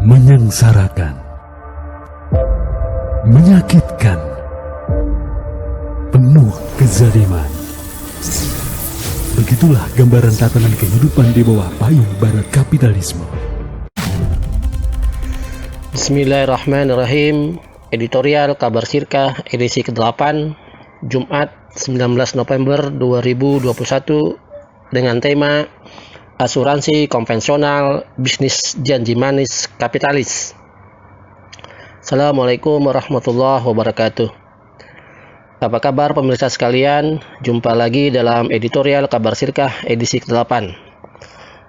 menyengsarakan, menyakitkan, penuh kezaliman. Begitulah gambaran tatanan kehidupan di bawah payung barat kapitalisme. Bismillahirrahmanirrahim. Editorial Kabar Sirkah edisi ke-8 Jumat 19 November 2021 dengan tema Asuransi Konvensional Bisnis Janji Manis Kapitalis. Assalamualaikum warahmatullahi wabarakatuh. Apa kabar pemirsa sekalian? Jumpa lagi dalam editorial Kabar Sirkah edisi ke-8.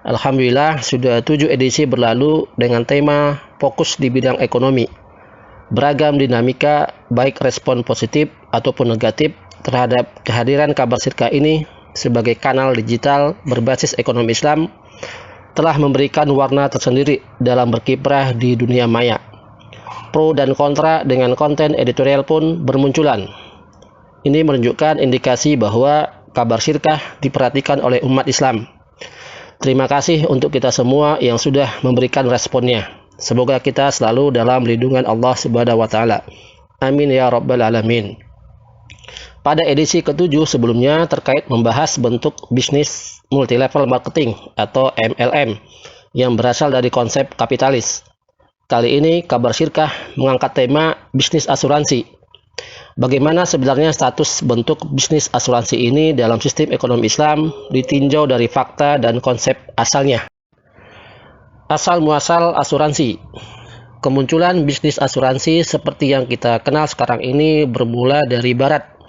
Alhamdulillah sudah 7 edisi berlalu dengan tema fokus di bidang ekonomi. Beragam dinamika baik respon positif ataupun negatif terhadap kehadiran Kabar Sirkah ini sebagai kanal digital berbasis ekonomi Islam telah memberikan warna tersendiri dalam berkiprah di dunia maya. Pro dan kontra dengan konten editorial pun bermunculan. Ini menunjukkan indikasi bahwa Kabar Sirkah diperhatikan oleh umat Islam. Terima kasih untuk kita semua yang sudah memberikan responnya. Semoga kita selalu dalam lindungan Allah Subhanahu wa taala. Amin ya rabbal alamin. Pada edisi ke-7 sebelumnya terkait membahas bentuk bisnis multilevel marketing atau MLM yang berasal dari konsep kapitalis. Kali ini Kabar Sirkah mengangkat tema bisnis asuransi. Bagaimana sebenarnya status bentuk bisnis asuransi ini dalam sistem ekonomi Islam ditinjau dari fakta dan konsep asalnya. Asal muasal asuransi. Kemunculan bisnis asuransi seperti yang kita kenal sekarang ini bermula dari barat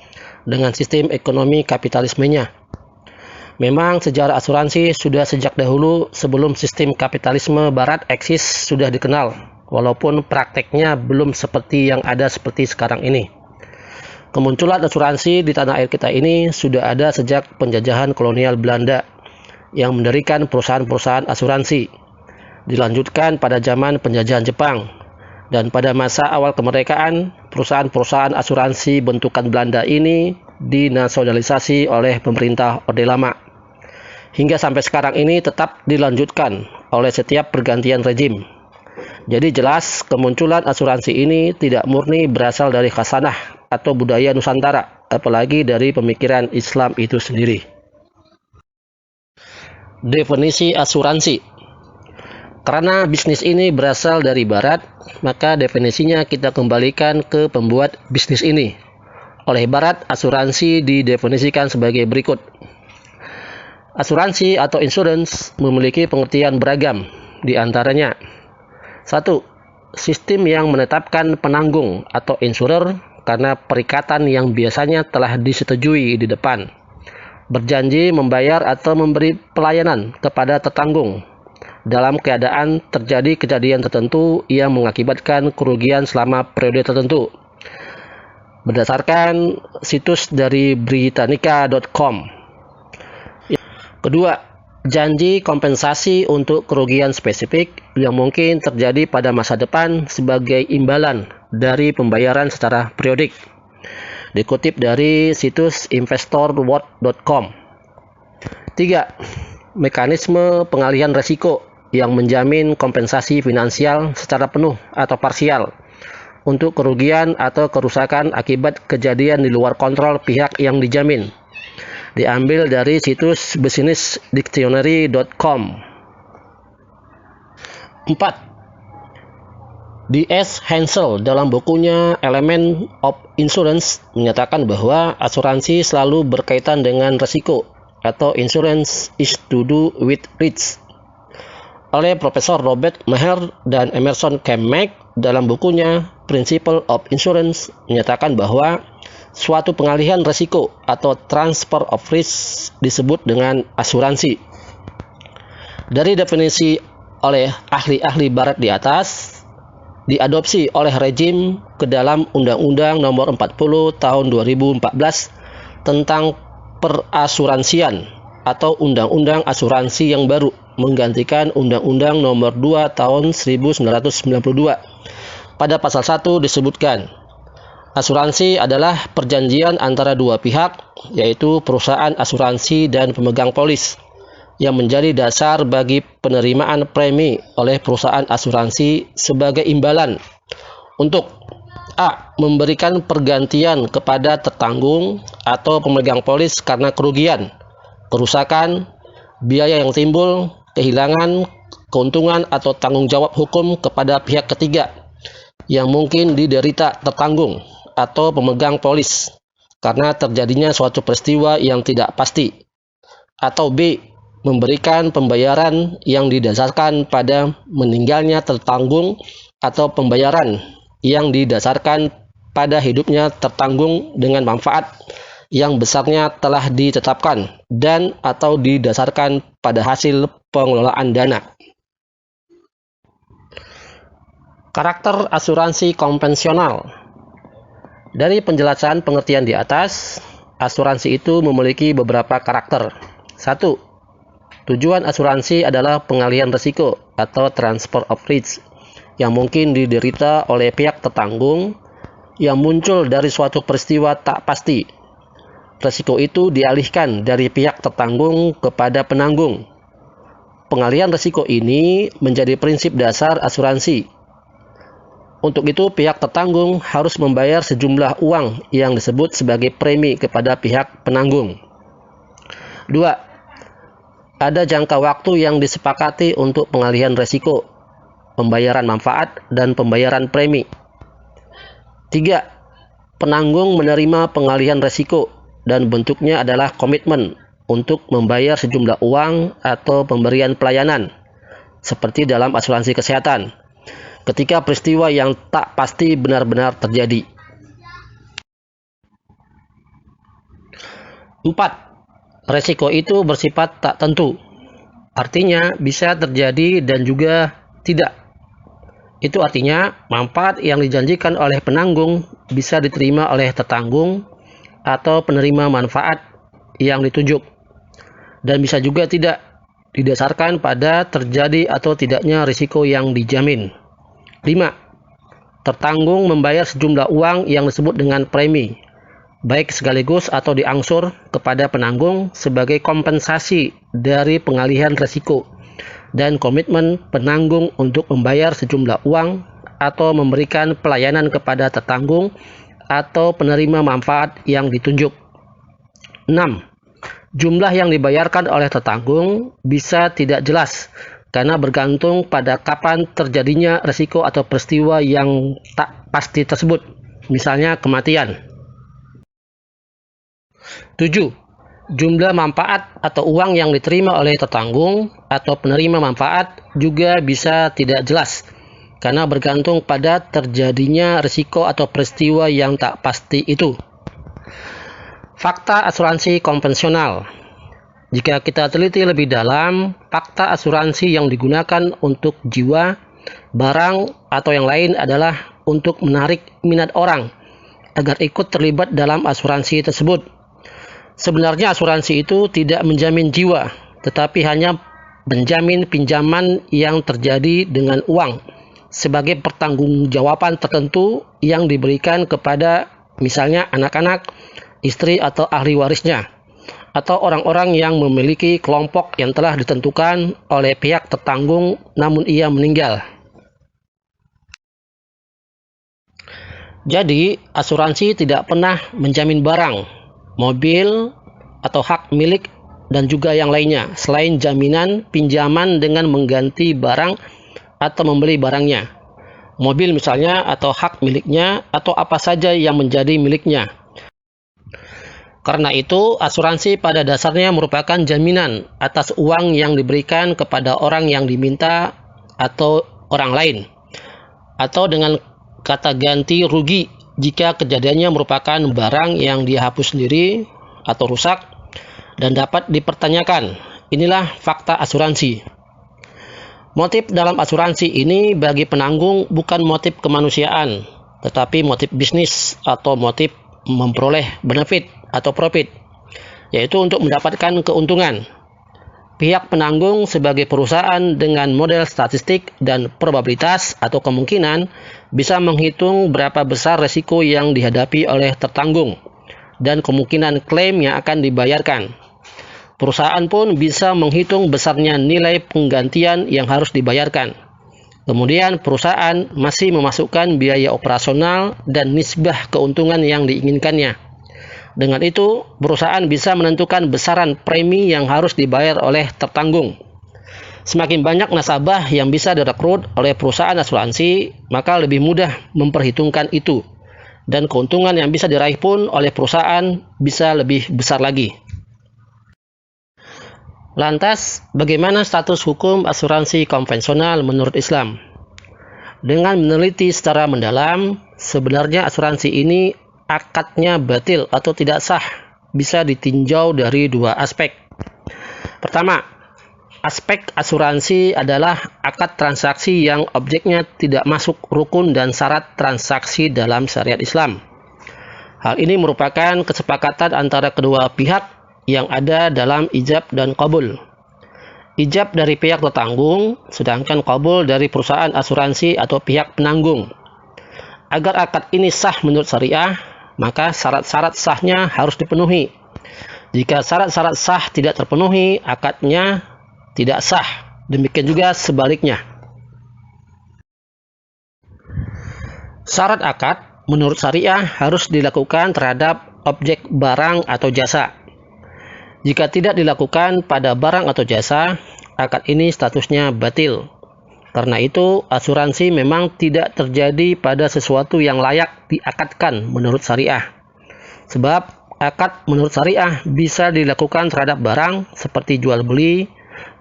dengan sistem ekonomi kapitalismenya. Memang sejarah asuransi sudah sejak dahulu sebelum sistem kapitalisme barat eksis sudah dikenal, walaupun prakteknya belum seperti yang ada seperti sekarang ini. Kemunculan asuransi di tanah air kita ini sudah ada sejak penjajahan kolonial Belanda yang mendirikan perusahaan-perusahaan asuransi. Dilanjutkan pada zaman penjajahan Jepang, dan pada masa awal kemerdekaan, perusahaan-perusahaan asuransi bentukan Belanda ini dinasionalisasi oleh pemerintah Orde Lama. Hingga sampai sekarang ini tetap dilanjutkan oleh setiap pergantian rezim. Jadi jelas kemunculan asuransi ini tidak murni berasal dari khasanah atau budaya Nusantara, apalagi dari pemikiran Islam itu sendiri. Definisi asuransi. Karena bisnis ini berasal dari barat, maka definisinya kita kembalikan ke pembuat bisnis ini. Oleh barat, asuransi didefinisikan sebagai berikut. Asuransi atau insurance memiliki pengertian beragam, di antaranya 1. Sistem yang menetapkan penanggung atau insurer karena perikatan yang biasanya telah disetujui di depan. Berjanji membayar atau memberi pelayanan kepada tertanggung dalam keadaan terjadi kejadian tertentu yang mengakibatkan kerugian selama periode tertentu. Berdasarkan situs dari Britannica.com. Kedua, janji kompensasi untuk kerugian spesifik yang mungkin terjadi pada masa depan sebagai imbalan dari pembayaran secara periodik. Dikutip dari situs investorworld.com. 3. Mekanisme pengalihan risiko yang menjamin kompensasi finansial secara penuh atau parsial untuk kerugian atau kerusakan akibat kejadian di luar kontrol pihak yang dijamin. Diambil dari situs businessdictionary.com. 4. D.S. Hansel dalam bukunya Element of Insurance menyatakan bahwa asuransi selalu berkaitan dengan risiko atau insurance is to do with risk. Oleh Profesor Robert Maher dan Emerson Kemmeck dalam bukunya Principle of Insurance menyatakan bahwa suatu pengalihan risiko atau transfer of risk disebut dengan asuransi. Dari definisi oleh ahli-ahli barat di atas, diadopsi oleh rejim ke dalam Undang-Undang Nomor 40 Tahun 2014 tentang perasuransian atau Undang-Undang Asuransi yang baru menggantikan Undang-Undang Nomor 2 Tahun 1992. Pada pasal 1 disebutkan, asuransi adalah perjanjian antara dua pihak, yaitu perusahaan asuransi dan pemegang polis, yang menjadi dasar bagi penerimaan premi oleh perusahaan asuransi sebagai imbalan untuk A. Memberikan pergantian kepada tertanggung atau pemegang polis karena kerugian, kerusakan, biaya yang timbul, kehilangan, keuntungan atau tanggung jawab hukum kepada pihak ketiga yang mungkin diderita tertanggung atau pemegang polis karena terjadinya suatu peristiwa yang tidak pasti. Atau B. Memberikan pembayaran yang didasarkan pada meninggalnya tertanggung atau pembayaran yang didasarkan pada hidupnya tertanggung dengan manfaat yang besarnya telah ditetapkan dan atau didasarkan pada hasil pengelolaan dana. Karakter asuransi konvensional. Dari penjelasan pengertian di atas, asuransi itu memiliki beberapa karakter. 1. Tujuan asuransi adalah pengalihan risiko atau transfer of risk yang mungkin diderita oleh pihak tertanggung yang muncul dari suatu peristiwa tak pasti. Risiko itu dialihkan dari pihak tertanggung kepada penanggung. Pengalihan risiko ini menjadi prinsip dasar asuransi. Untuk itu, pihak tertanggung harus membayar sejumlah uang yang disebut sebagai premi kepada pihak penanggung. 2. Ada jangka waktu yang disepakati untuk pengalihan risiko, pembayaran manfaat, dan pembayaran premi. 3. Penanggung menerima pengalihan risiko dan bentuknya adalah komitmen untuk membayar sejumlah uang atau pemberian pelayanan, seperti dalam asuransi kesehatan, ketika peristiwa yang tak pasti benar-benar terjadi. 4. Risiko itu bersifat tak tentu, artinya bisa terjadi dan juga tidak. Itu artinya manfaat yang dijanjikan oleh penanggung bisa diterima oleh tertanggung atau penerima manfaat yang ditunjuk, dan bisa juga tidak, didasarkan pada terjadi atau tidaknya risiko yang dijamin. 5. Tertanggung membayar sejumlah uang yang disebut dengan premi, baik sekaligus atau diangsur kepada penanggung sebagai kompensasi dari pengalihan risiko dan komitmen penanggung untuk membayar sejumlah uang atau memberikan pelayanan kepada tertanggung atau penerima manfaat yang ditunjuk. 6. Jumlah yang dibayarkan oleh tertanggung bisa tidak jelas karena bergantung pada kapan terjadinya risiko atau peristiwa yang tak pasti tersebut, misalnya kematian. 7. Jumlah manfaat atau uang yang diterima oleh tertanggung atau penerima manfaat juga bisa tidak jelas karena bergantung pada terjadinya risiko atau peristiwa yang tak pasti itu. Fakta asuransi konvensional. Jika kita teliti lebih dalam, fakta asuransi yang digunakan untuk jiwa, barang, atau yang lain adalah untuk menarik minat orang agar ikut terlibat dalam asuransi tersebut. Sebenarnya asuransi itu tidak menjamin jiwa, tetapi hanya menjamin pinjaman yang terjadi dengan uang sebagai pertanggungjawaban tertentu yang diberikan kepada misalnya anak-anak, istri atau ahli warisnya, atau orang-orang yang memiliki kelompok yang telah ditentukan oleh pihak tertanggung namun ia meninggal. Jadi, asuransi tidak pernah menjamin barang, mobil, atau hak milik dan juga yang lainnya selain jaminan pinjaman dengan mengganti barang atau membeli barangnya, mobil misalnya, atau hak miliknya, atau apa saja yang menjadi miliknya. Karena itu, asuransi pada dasarnya merupakan jaminan atas uang yang diberikan kepada orang yang diminta atau orang lain, atau dengan kata ganti rugi jika kejadiannya merupakan barang yang dia hapus sendiri atau rusak dan dapat dipertanyakan. Inilah fakta asuransi. Motif dalam asuransi ini bagi penanggung bukan motif kemanusiaan, tetapi motif bisnis atau motif memperoleh benefit atau profit, yaitu untuk mendapatkan keuntungan. Pihak penanggung sebagai perusahaan dengan model statistik dan probabilitas atau kemungkinan bisa menghitung berapa besar risiko yang dihadapi oleh tertanggung dan kemungkinan klaim yang akan dibayarkan. Perusahaan pun bisa menghitung besarnya nilai penggantian yang harus dibayarkan. Kemudian perusahaan masih memasukkan biaya operasional dan nisbah keuntungan yang diinginkannya. Dengan itu, perusahaan bisa menentukan besaran premi yang harus dibayar oleh tertanggung. Semakin banyak nasabah yang bisa direkrut oleh perusahaan asuransi, maka lebih mudah memperhitungkan itu. Dan keuntungan yang bisa diraih pun oleh perusahaan bisa lebih besar lagi. Lantas, bagaimana status hukum asuransi konvensional menurut Islam? Dengan meneliti secara mendalam, sebenarnya asuransi ini akadnya batil atau tidak sah bisa ditinjau dari dua aspek. Pertama, aspek asuransi adalah akad transaksi yang objeknya tidak masuk rukun dan syarat transaksi dalam syariat Islam. Hal ini merupakan kesepakatan antara kedua pihak yang ada dalam ijab dan qabul. Ijab dari pihak tertanggung, sedangkan qabul dari perusahaan asuransi atau pihak penanggung. Agar akad ini sah menurut syariah, maka syarat-syarat sahnya harus dipenuhi. Jika syarat-syarat sah tidak terpenuhi, akadnya tidak sah. Demikian juga sebaliknya. Syarat akad menurut syariah harus dilakukan terhadap objek barang atau jasa. Jika tidak dilakukan pada barang atau jasa, akad ini statusnya batil. Karena itu, asuransi memang tidak terjadi pada sesuatu yang layak diakadkan menurut syariah. Sebab, akad menurut syariah bisa dilakukan terhadap barang seperti jual beli,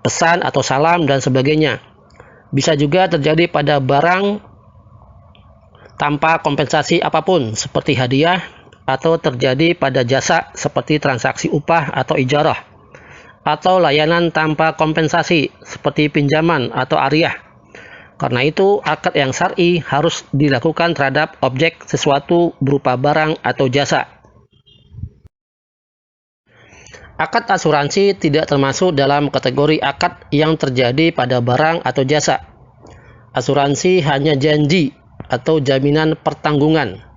pesan atau salam, dan sebagainya. Bisa juga terjadi pada barang tanpa kompensasi apapun seperti hadiah, atau terjadi pada jasa seperti transaksi upah atau ijarah, atau layanan tanpa kompensasi seperti pinjaman atau ariah. Karena itu, akad yang syar'i harus dilakukan terhadap objek sesuatu berupa barang atau jasa. Akad asuransi tidak termasuk dalam kategori akad yang terjadi pada barang atau jasa. Asuransi hanya janji atau jaminan pertanggungan.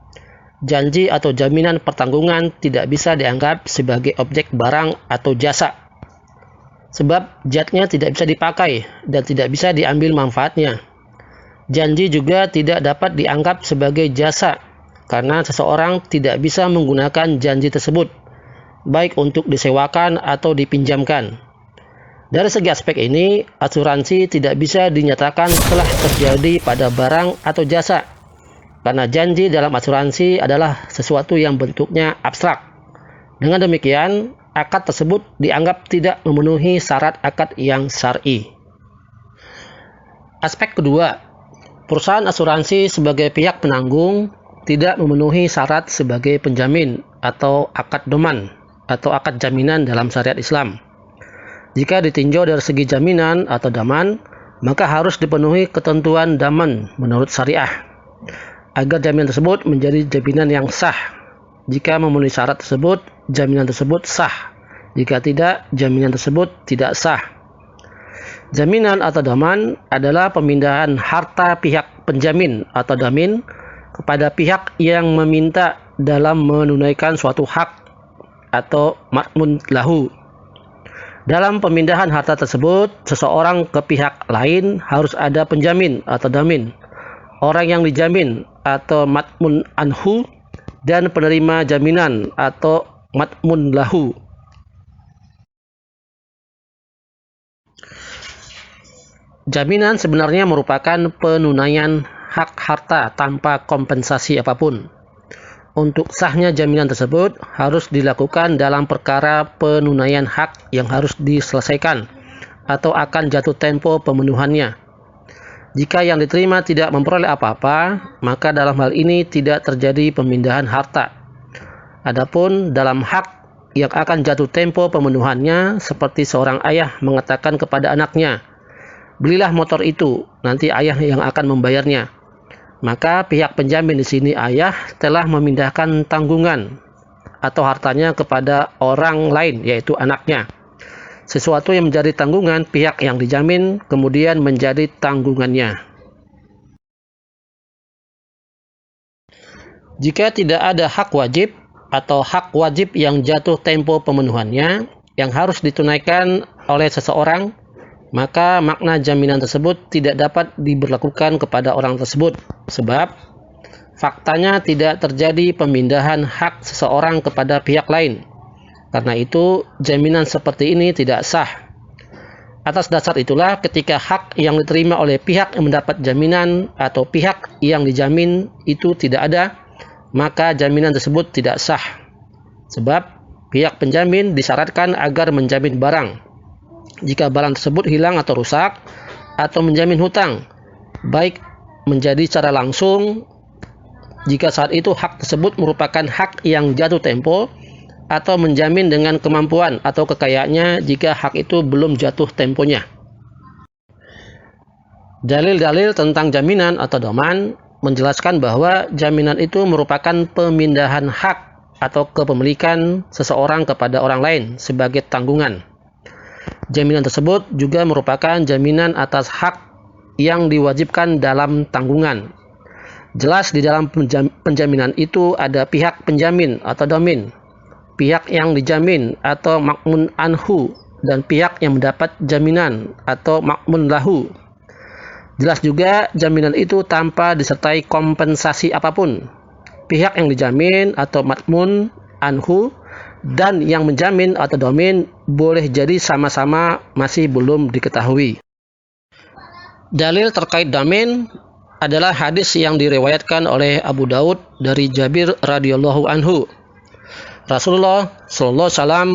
Janji atau jaminan pertanggungan tidak bisa dianggap sebagai objek barang atau jasa. Sebab zatnya tidak bisa dipakai dan tidak bisa diambil manfaatnya. Janji juga tidak dapat dianggap sebagai jasa karena seseorang tidak bisa menggunakan janji tersebut, baik untuk disewakan atau dipinjamkan. Dari segi aspek ini, asuransi tidak bisa dinyatakan telah terjadi pada barang atau jasa. Karena janji dalam asuransi adalah sesuatu yang bentuknya abstrak. Dengan demikian, akad tersebut dianggap tidak memenuhi syarat akad yang syar'i. Aspek kedua, perusahaan asuransi sebagai pihak penanggung tidak memenuhi syarat sebagai penjamin atau akad doman atau akad jaminan dalam syariat Islam. Jika ditinjau dari segi jaminan atau daman, maka harus dipenuhi ketentuan daman menurut syariah, agar jaminan tersebut menjadi jaminan yang sah. Jika memenuhi syarat tersebut, jaminan tersebut sah. Jika tidak, jaminan tersebut tidak sah. Jaminan atau daman adalah pemindahan harta pihak penjamin atau damin kepada pihak yang meminta dalam menunaikan suatu hak atau matmun lahu. Dalam pemindahan harta tersebut, seseorang ke pihak lain harus ada penjamin atau damin, orang yang dijamin atau matmun anhu, dan penerima jaminan atau matmun lahu. Jaminan sebenarnya merupakan penunaian hak harta tanpa kompensasi apapun. Untuk sahnya jaminan tersebut harus dilakukan dalam perkara penunaian hak yang harus diselesaikan atau akan jatuh tempo pemenuhannya. Jika yang diterima tidak memperoleh apa-apa, maka dalam hal ini tidak terjadi pemindahan harta. Adapun dalam hak yang akan jatuh tempo pemenuhannya, seperti seorang ayah mengatakan kepada anaknya, "Belilah motor itu, nanti ayah yang akan membayarnya." Maka pihak penjamin di sini ayah telah memindahkan tanggungan atau hartanya kepada orang lain, yaitu anaknya. Sesuatu yang menjadi tanggungan pihak yang dijamin kemudian menjadi tanggungannya. Jika tidak ada hak wajib atau hak wajib yang jatuh tempo pemenuhannya, yang harus ditunaikan oleh seseorang, maka makna jaminan tersebut tidak dapat diberlakukan kepada orang tersebut, sebab faktanya tidak terjadi pemindahan hak seseorang kepada pihak lain. Karena itu, jaminan seperti ini tidak sah. Atas dasar itulah, ketika hak yang diterima oleh pihak yang mendapat jaminan atau pihak yang dijamin itu tidak ada, maka jaminan tersebut tidak sah. Sebab pihak penjamin disyaratkan agar menjamin barang. Jika barang tersebut hilang atau rusak, atau menjamin hutang, baik menjadi secara langsung, jika saat itu hak tersebut merupakan hak yang jatuh tempo, atau menjamin dengan kemampuan atau kekayaannya jika hak itu belum jatuh temponya. Dalil-dalil tentang jaminan atau dhaman menjelaskan bahwa jaminan itu merupakan pemindahan hak atau kepemilikan seseorang kepada orang lain sebagai tanggungan. Jaminan tersebut juga merupakan jaminan atas hak yang diwajibkan dalam tanggungan. Jelas di dalam penjaminan itu ada pihak penjamin atau dhamin, pihak yang dijamin atau makmun anhu, dan pihak yang mendapat jaminan atau makmun lahu. Jelas juga jaminan itu tanpa disertai kompensasi apapun. Pihak yang dijamin atau makmun anhu dan yang menjamin atau dhamin boleh jadi sama-sama masih belum diketahui. Dalil terkait dhamin adalah hadis yang diriwayatkan oleh Abu Daud dari Jabir radhiyallahu anhu. Rasulullah sallallahu alaihi wasallam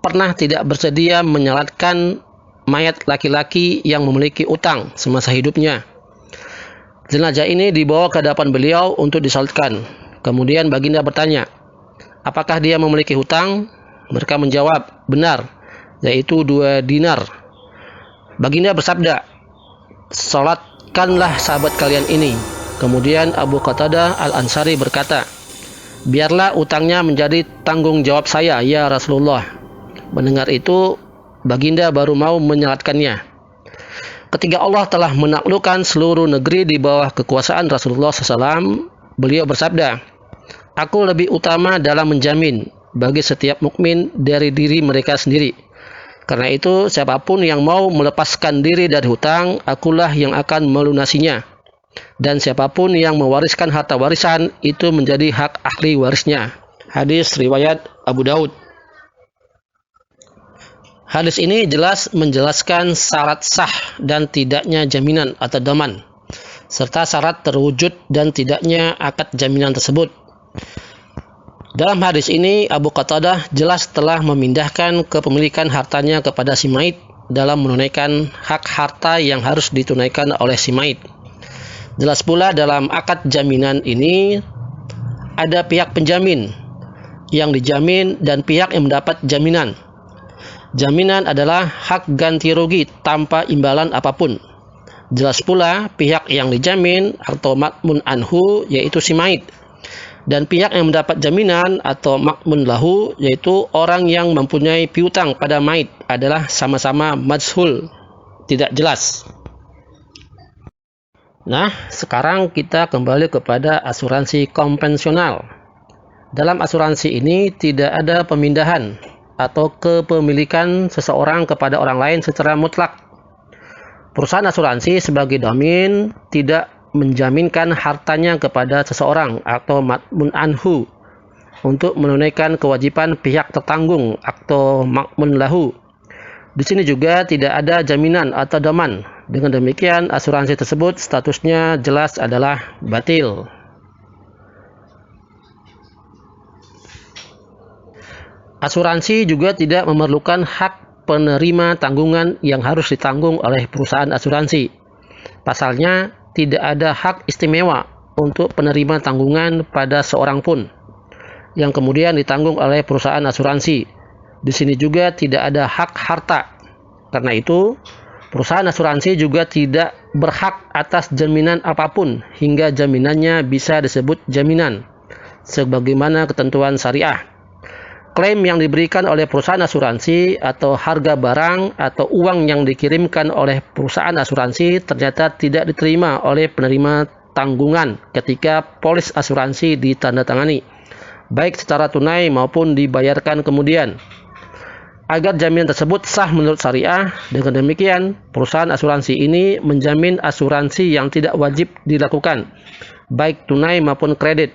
pernah tidak bersedia menyalatkan mayat laki-laki yang memiliki utang semasa hidupnya. Jenazah ini dibawa ke hadapan beliau untuk disalatkan. Kemudian baginda bertanya, apakah dia memiliki hutang? Mereka menjawab, benar, yaitu 2 dinar. Baginda bersabda, salatkanlah sahabat kalian ini. Kemudian Abu Qatadah Al-Ansari berkata, biarlah utangnya menjadi tanggung jawab saya, ya Rasulullah. Mendengar itu, baginda baru mau menyalatkannya. Ketika Allah telah menaklukkan seluruh negeri di bawah kekuasaan Rasulullah SAW, beliau bersabda, aku lebih utama dalam menjamin bagi setiap mukmin dari diri mereka sendiri. Karena itu, siapapun yang mau melepaskan diri dari hutang, akulah yang akan melunasinya. Dan siapapun yang mewariskan harta warisan, itu menjadi hak ahli warisnya. Hadis riwayat Abu Daud. Hadis ini jelas menjelaskan syarat sah dan tidaknya jaminan atau dhaman, serta syarat terwujud dan tidaknya akad jaminan tersebut. Dalam hadis ini, Abu Qatadah jelas telah memindahkan kepemilikan hartanya kepada si mayit dalam menunaikan hak harta yang harus ditunaikan oleh si mayit. Jelas pula dalam akad jaminan ini ada pihak penjamin yang dijamin dan pihak yang mendapat jaminan. Jaminan adalah hak ganti rugi tanpa imbalan apapun. Jelas pula pihak yang dijamin atau makmun anhu yaitu si mayit, dan pihak yang mendapat jaminan atau makmun lahu yaitu orang yang mempunyai piutang pada mayit adalah sama-sama majhul, tidak jelas. Nah, sekarang kita kembali kepada asuransi konvensional. Dalam asuransi ini tidak ada pemindahan atau kepemilikan seseorang kepada orang lain secara mutlak. Perusahaan asuransi sebagai dhamin tidak menjaminkan hartanya kepada seseorang atau makmun anhu untuk menunaikan kewajiban pihak tertanggung atau makmun lahu. Di sini juga tidak ada jaminan atau dhaman. Dengan demikian, asuransi tersebut statusnya jelas adalah batil. Asuransi juga tidak memerlukan hak penerima tanggungan yang harus ditanggung oleh perusahaan asuransi. Pasalnya, tidak ada hak istimewa untuk penerima tanggungan pada seorang pun, yang kemudian ditanggung oleh perusahaan asuransi. Di sini juga tidak ada hak harta. Karena itu, perusahaan asuransi juga tidak berhak atas jaminan apapun hingga jaminannya bisa disebut jaminan, sebagaimana ketentuan syariah. Klaim yang diberikan oleh perusahaan asuransi atau harga barang atau uang yang dikirimkan oleh perusahaan asuransi ternyata tidak diterima oleh penerima tanggungan ketika polis asuransi ditandatangani, baik secara tunai maupun dibayarkan kemudian. agar jaminan tersebut sah menurut syariah. Dengan demikian, perusahaan asuransi ini menjamin asuransi yang tidak wajib dilakukan, baik tunai maupun kredit,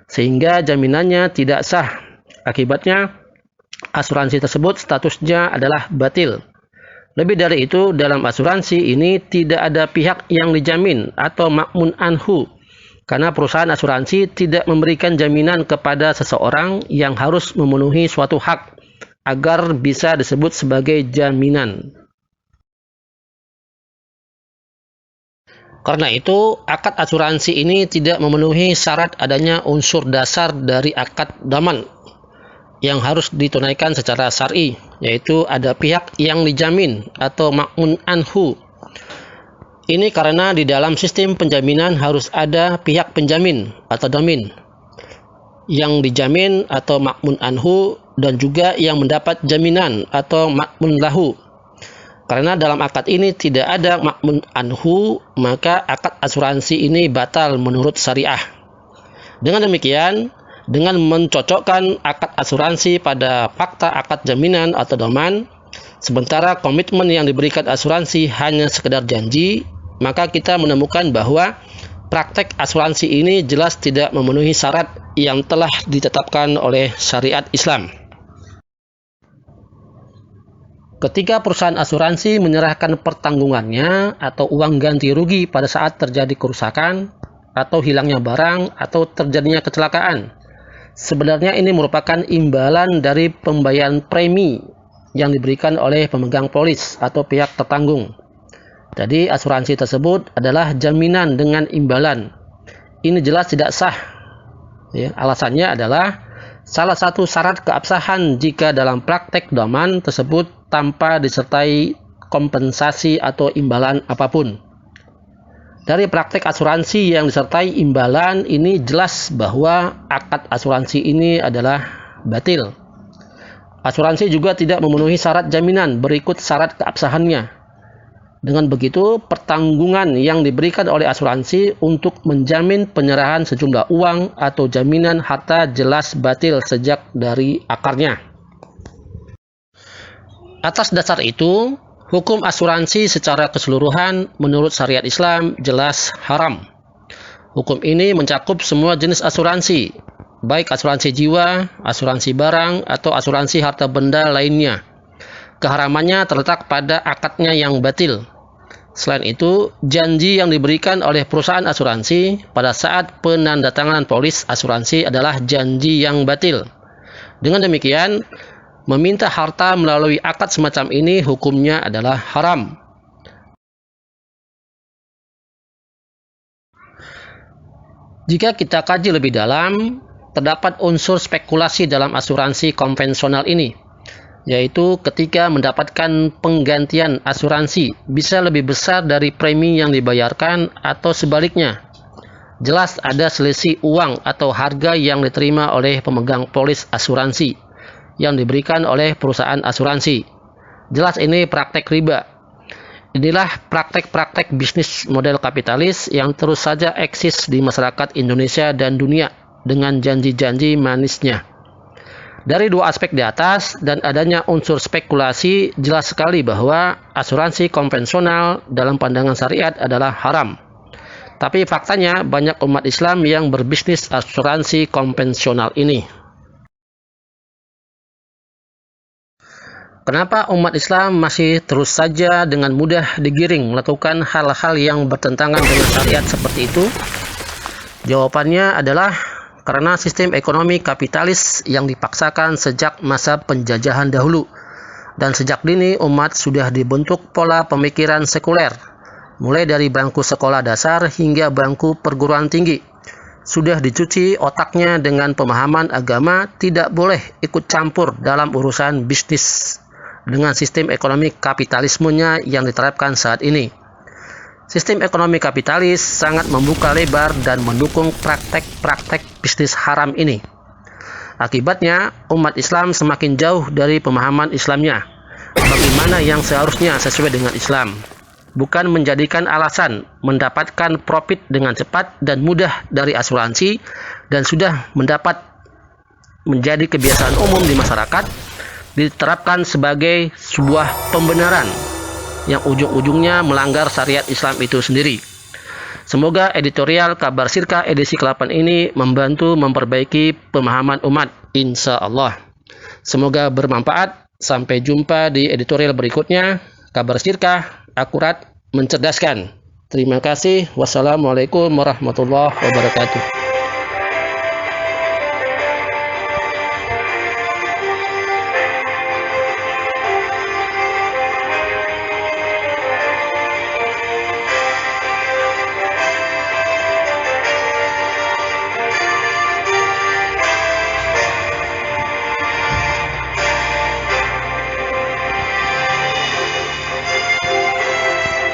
sehingga jaminannya tidak sah. Akibatnya, asuransi tersebut statusnya adalah batil. Lebih dari itu, dalam asuransi ini tidak ada pihak yang dijamin atau ma'mun anhu, karena perusahaan asuransi tidak memberikan jaminan kepada seseorang yang harus memenuhi suatu hak agar bisa disebut sebagai jaminan. Karena itu, akad asuransi ini tidak memenuhi syarat adanya unsur dasar dari akad daman yang harus ditunaikan secara syar'i, yaitu ada pihak yang dijamin atau ma'mun anhu. Ini karena di dalam sistem penjaminan harus ada pihak penjamin atau damin, yang dijamin atau ma'mun anhu, dan juga yang mendapat jaminan atau ma'mun lahu. Karena dalam akad ini tidak ada ma'mun anhu, maka akad asuransi ini batal menurut syariah. Dengan demikian, dengan mencocokkan akad asuransi pada fakta akad jaminan atau daman, sementara komitmen yang diberikan asuransi hanya sekedar janji, maka kita menemukan bahwa praktek asuransi ini jelas tidak memenuhi syarat yang telah ditetapkan oleh syariat Islam. Ketika perusahaan asuransi menyerahkan pertanggungannya atau uang ganti rugi pada saat terjadi kerusakan atau hilangnya barang atau terjadinya kecelakaan, sebenarnya ini merupakan imbalan dari pembayaran premi yang diberikan oleh pemegang polis atau pihak tertanggung. Jadi asuransi tersebut adalah jaminan dengan imbalan. Ini jelas tidak sah. Ya, alasannya adalah salah satu syarat keabsahan jika dalam praktek daman tersebut tanpa disertai kompensasi atau imbalan apapun. Dari praktek asuransi yang disertai imbalan ini jelas bahwa akad asuransi ini adalah batil. Asuransi juga tidak memenuhi syarat jaminan berikut syarat keabsahannya. Dengan begitu, pertanggungan yang diberikan oleh asuransi untuk menjamin penyerahan sejumlah uang atau jaminan harta jelas batil sejak dari akarnya. Atas dasar itu, hukum asuransi secara keseluruhan menurut syariat Islam jelas haram. Hukum ini mencakup semua jenis asuransi, baik asuransi jiwa, asuransi barang, atau asuransi harta benda lainnya. Keharamannya terletak pada akadnya yang batil. Selain itu, janji yang diberikan oleh perusahaan asuransi pada saat penandatanganan polis asuransi adalah janji yang batil. Dengan demikian, meminta harta melalui akad semacam ini hukumnya adalah haram. Jika kita kaji lebih dalam, terdapat unsur spekulasi dalam asuransi konvensional ini, yaitu ketika mendapatkan penggantian asuransi bisa lebih besar dari premi yang dibayarkan atau sebaliknya. Jelas ada selisih uang atau harga yang diterima oleh pemegang polis asuransi yang diberikan oleh perusahaan asuransi. Jelas ini praktek riba. Inilah praktek-praktek bisnis model kapitalis yang terus saja eksis di masyarakat Indonesia dan dunia dengan janji-janji manisnya. Dari dua aspek di atas dan adanya unsur spekulasi, jelas sekali bahwa asuransi konvensional dalam pandangan syariat adalah haram. Tapi faktanya banyak umat Islam yang berbisnis asuransi konvensional ini. Kenapa umat Islam masih terus saja dengan mudah digiring melakukan hal-hal yang bertentangan dengan syariat seperti itu? Jawabannya adalah karena sistem ekonomi kapitalis yang dipaksakan sejak masa penjajahan dahulu. Dan sejak dini umat sudah dibentuk pola pemikiran sekuler, mulai dari bangku sekolah dasar hingga bangku perguruan tinggi. Sudah dicuci otaknya dengan pemahaman agama tidak boleh ikut campur dalam urusan bisnis dengan sistem ekonomi kapitalismenya yang diterapkan saat ini. Sistem ekonomi kapitalis sangat membuka lebar dan mendukung praktek-praktek bisnis haram ini. Akibatnya, umat Islam semakin jauh dari pemahaman Islamnya. Bagaimana yang seharusnya sesuai dengan Islam. Bukan menjadikan alasan mendapatkan profit dengan cepat dan mudah dari asuransi dan sudah mendapat menjadi kebiasaan umum di masyarakat, diterapkan sebagai sebuah pembenaran yang ujung-ujungnya melanggar syariat Islam itu sendiri. Semoga editorial Kabar Sirkah edisi ke-8 ini membantu memperbaiki pemahaman umat, insya Allah. Semoga bermanfaat. Sampai jumpa di editorial berikutnya. Kabar Sirkah, akurat, mencerdaskan. Terima kasih. Wassalamualaikum warahmatullahi wabarakatuh.